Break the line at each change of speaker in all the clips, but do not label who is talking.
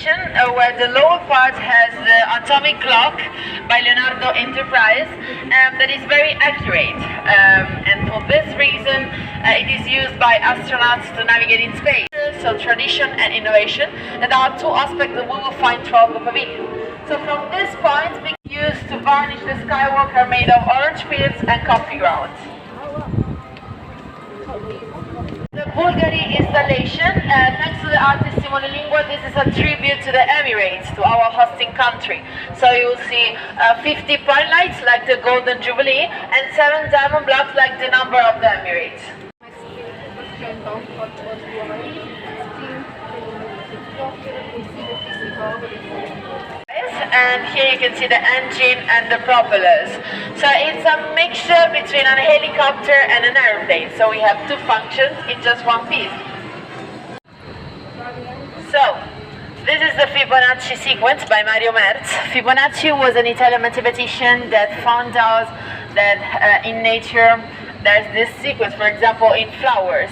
installation where the lower part has the atomic clock by Leonardo Enterprise that is very accurate, and for this reason it is used by astronauts to navigate in space. So tradition and innovation, and there are two aspects that we will find throughout the pavilion. So from this point we used to varnish the skywalker made of orange peels and coffee grounds. The Bulgari installation, thanks to the artist Simone Lingua, this is a tribute to the Emirates, to our hosting country. So you will see 50 pride lights like the Golden Jubilee and 7 diamond blocks like the number of the Emirates. And here you can see the engine and the propellers. So it's a mixture between a helicopter and an airplane. So we have two functions in just one piece. So this is the Fibonacci sequence by Mario Merz. Fibonacci was an Italian mathematician that found out that in nature there's this sequence, for example in flowers.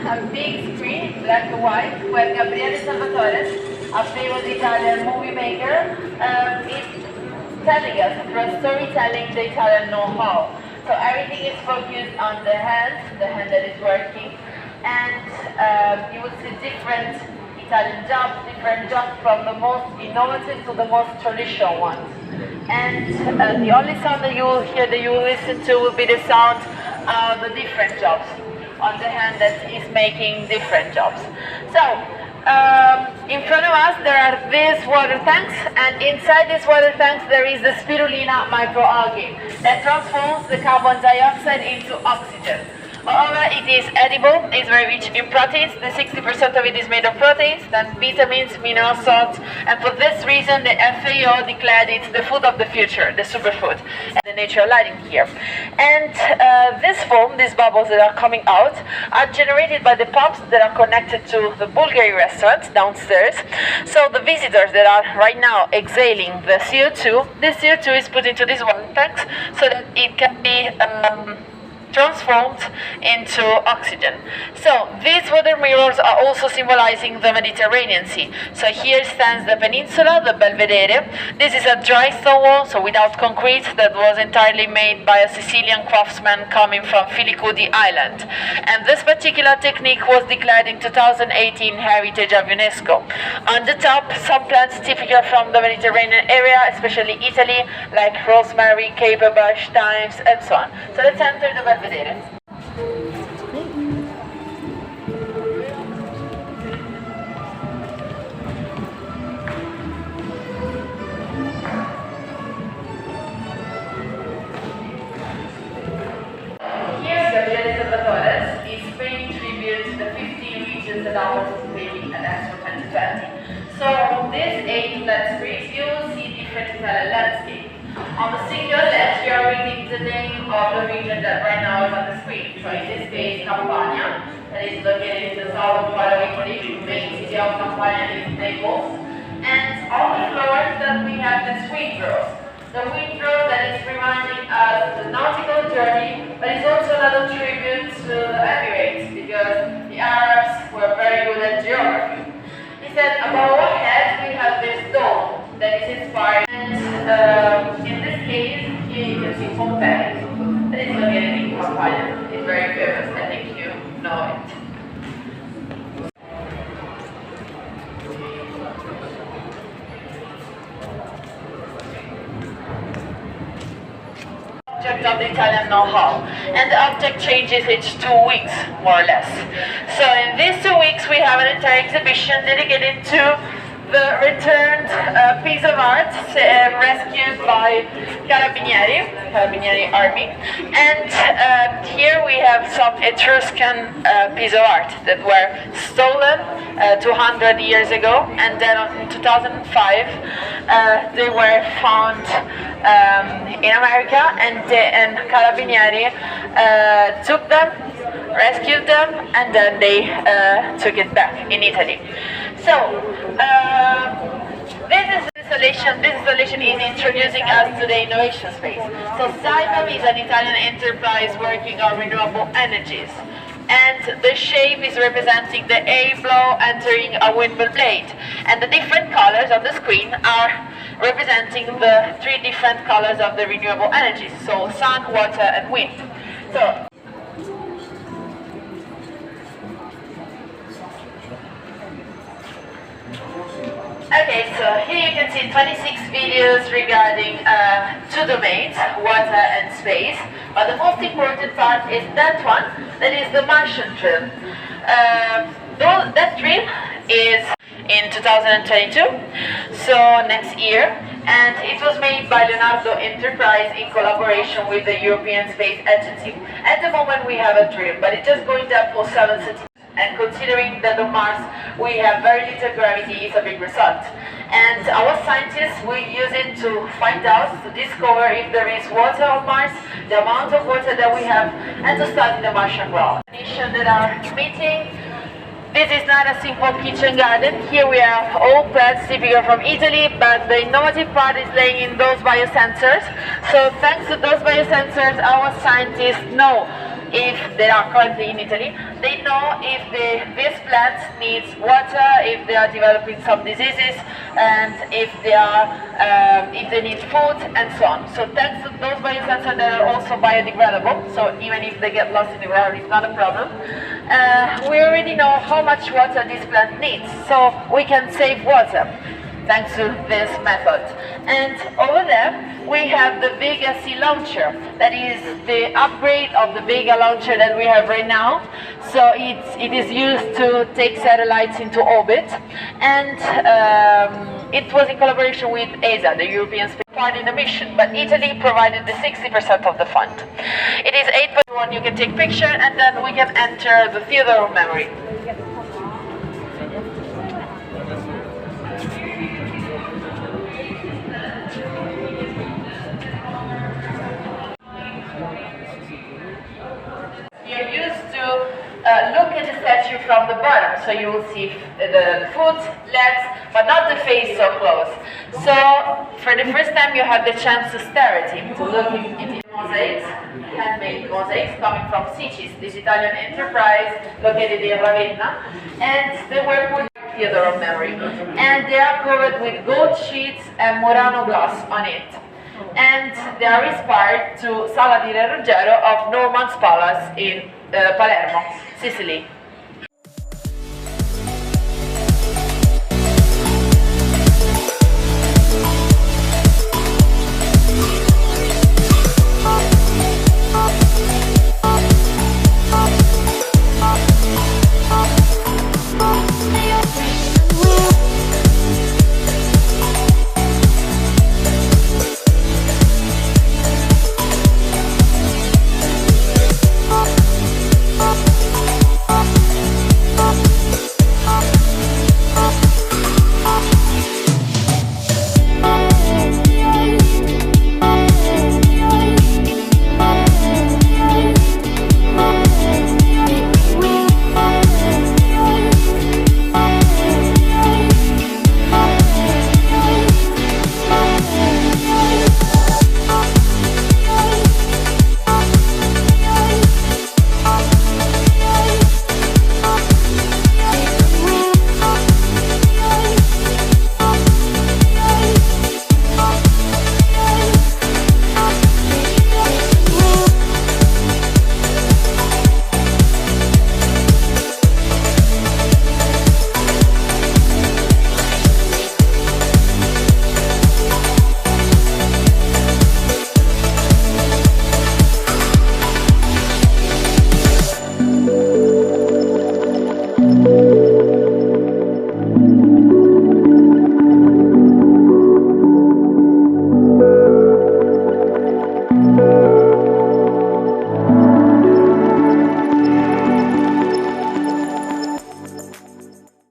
A big screen, black and white, where Gabriele Salvatore, a famous Italian movie maker, is telling us through storytelling the Italian know-how. So everything is focused on the hand that is working, and you will see different Italian jobs, from the most innovative to the most traditional ones. And the only sound that you will hear, that you will listen to, will be the sound of the different jobs on the hand that is making different jobs. So in front of us there are these water tanks, and inside these water tanks there is the spirulina microalgae that transforms the carbon dioxide into oxygen. Moreover, it is edible, it's very rich in proteins. The 60% of it is made of proteins, then vitamins, mineral salts, and for this reason the FAO declared it the food of the future, the superfood. And the natural lighting here. And this foam, these bubbles that are coming out, are generated by the pumps that are connected to the Bulgari restaurant downstairs. So the visitors that are right now exhaling the CO2, this CO2 is put into these water tanks so that it can be transformed into oxygen. So these water mirrors are also symbolizing the Mediterranean Sea. So here stands the Peninsula the Belvedere. This is a dry stone wall, so without concrete, that was entirely made by a Sicilian craftsman coming from Filicudi Island. And this particular technique was declared in 2018 Heritage of UNESCO. On the top, some plants typical from the Mediterranean area, especially Italy, like rosemary, caper bush, thymes, and so on. So let's enter the Belvedere. Here Gabriele Salvatore is paying tribute to the 15 regions that are participating at Expo 2020. So on this 8 flat screens you will see different Italian landscapes. On the single left, we are reading the name of the region that right now is on the screen. So in this case, Campania, that is located in the southern part of Italy, the main city of Campania is Naples. And on the floors that we have the windrows. The windrow that is reminding us the nautical journey, but it's also another tribute to the Emirates, because the Arabs were very good at geography. Instead, above our head, we have this dome that is inspired. And in this case, here you can see Pompeii. That is located in Campania. It's very famous, I think you know it. Object of the Italian know-how, and the object changes each 2 weeks, more or less. So in these 2 weeks we have an entire exhibition dedicated to the returned piece of art rescued by Carabinieri Army. And here we have some Etruscan piece of art that were stolen 200 years ago, and then in 2005 they were found in America, and Carabinieri took them, rescued them, and then they took it back in Italy. So this is this installation is introducing us to the innovation space. So Saipem is an Italian enterprise working on renewable energies. And the shape is representing the air blow entering a windmill blade. And the different colors on the screen are representing the three different colors of the renewable energies. So sun, water and wind. So okay, so here you can see 26 videos regarding two domains, water and space. But the most important part is that one, that is the Martian film. That film is in 2022, so next year, and it was made by Leonardo Enterprise in collaboration with the European Space Agency. At the moment we have a dream, but it's just going up for 7 centimeters. And considering that on Mars we have very little gravity, it's a big result. And our scientists will use it to find out, to discover if there is water on Mars, the amount of water that we have, and to study the Martian world. Nations that are meeting. This is not a simple kitchen garden. Here we have all plants typical from Italy, but the innovative part is laying in those biosensors. So thanks to those biosensors, our scientists know if they are currently in Italy, they know if this plant needs water, if they are developing some diseases, and if they need food, and so on. So thanks to those biosensors that are also biodegradable, so even if they get lost in the ground, it's not a problem. We already know how much water this plant needs, so we can save water thanks to this method. And over there we have the Vegasi Launcher. That is the upgrade of the Vega launcher that we have right now. So it is used to take satellites into orbit, and it was in collaboration with ESA, the European Space part in the mission, but Italy provided the 60% of the fund. It is 8.1, you can take picture, and then we can enter the theater of memory. You're used to look at the statue from the bottom, so you will see the foot, legs, but not the face so close. So for the first time you have the chance to stare at him, to look into mosaics, handmade mosaics coming from Sicis, this Italian enterprise located in Ravenna, and they were put in the theater of memory, and they are covered with gold sheets and Murano glass on it. And they are inspired to Sala di Re Ruggero of Norman's Palace in Palermo, Sicily.